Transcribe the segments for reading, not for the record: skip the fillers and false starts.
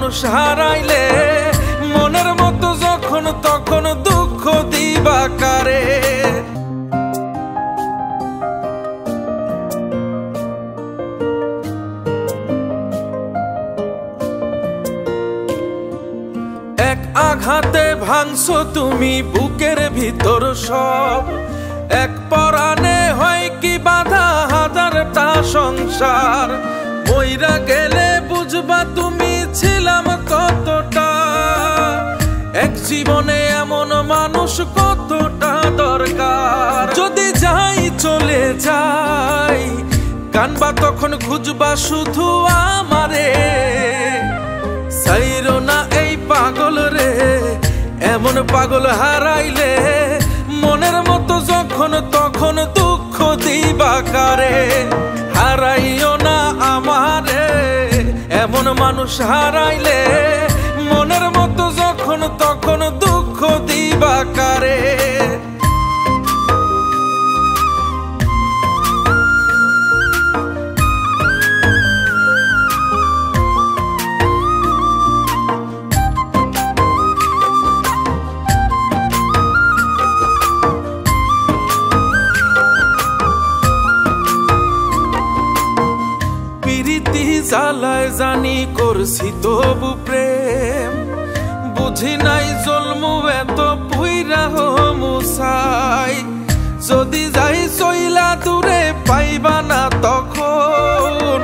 মানুষ হারাইলে মনের মতো যখন তখন দুঃখ দিবা কারে। এক আঘাতে ভাঙছো তুমি বুকের ভিতর সব, এক পরাণে হয় কি বাধা হাজারটা সংসার। মইরা গেলে বুঝবা তুমি ছিলাম কতটা, এক জীবনে এমন মানুষ কতটা দরকার। যদি যাই চলে যাই কানবা তখন খুঁজবা শুধু আমারে, সাইরো না এই পাগল রে। এমন পাগল হারাইলে মনের মতো যখন তখন দুঃখ দিবা কারে। হারাইও না আমারে, এমন মানুষ হারাইলে মনের মতো যখন তখন দুঃখ দিবা কারে। প্রীতি জ্বালায় জানি করছি তবু প্রেম, বুঝি নাই জন্মু এত পুইরা মুসাই। যদি যাই চইলা দূরে পাইবা না তখন,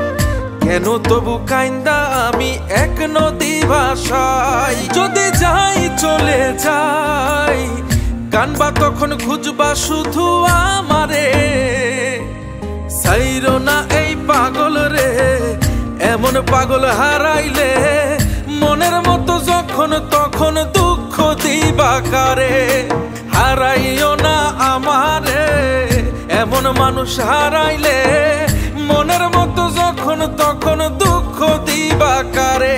কেন তবু কাইন্দা আমি এক নদী ভাষাই। যদি যাই চলে যাই কানবা তখন খুঁজবা শুধু আমারে, সাইরো না এই পাগল রে। এমন পাগল হারাইলে মনের মতো যখন তখন দুঃখ দিবা কারে। হারাইও না আমারে, এমন মানুষ হারাইলে মনের মতো যখন তখন দুঃখ দিবা কারে।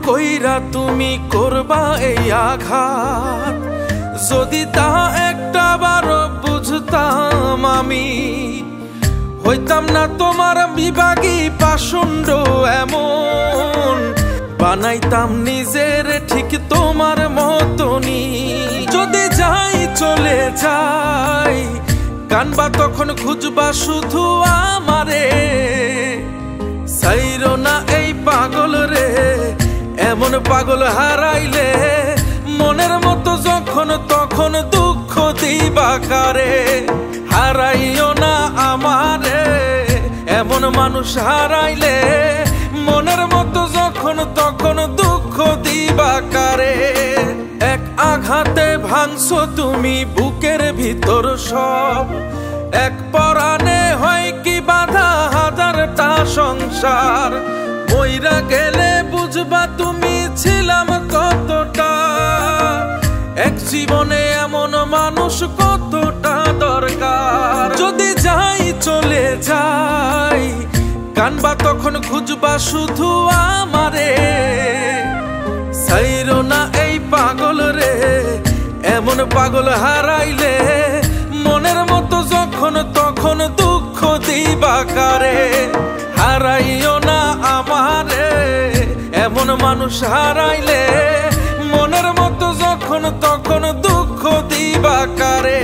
কইরা তুমি করবা এই আঘাত, যদি তা একটা বার বুঝতাম আমি, হইতাম না তোমার বিভাগী পাষণ্ড এমন। বানাইতাম নিজের ঠিক তোমার মতনই। যদি যাই চলে যাই কানবা তখন খুঁজবা শুধু আমারে, সাইরো না এই পাগল রে। এমন পাগল হারাইলে মনের মতো যখন তখন দুঃখ দিবা কারে। হারাইও না আমারে, এমন মানুষ হারাইলে মনের মতো যখন তখন দুঃখ দিবা কারে। এক আঘাতে ভাঙছো তুমি বুকের ভিতর সব, এক পরাণে হয় কি বাধা হাজারটা সংসার। মইরা গেলে বুঝবা তুমি ছিলাম কতটা, এক জীবনে এমন মানুষ কতটা দরকার। যদি যাই চলে যাই কানবা তখন খুঁজবা শুধু আমারে, সাইরো না এই পাগল রে। এমন পাগল হারাইলে মনের মতো যখন তখন দুঃখ দিবা কারে। হারাইও না আমারে, এমন মানুষ হারাইলে মনের মতো যখন তখন দুঃখ দিবা কারে।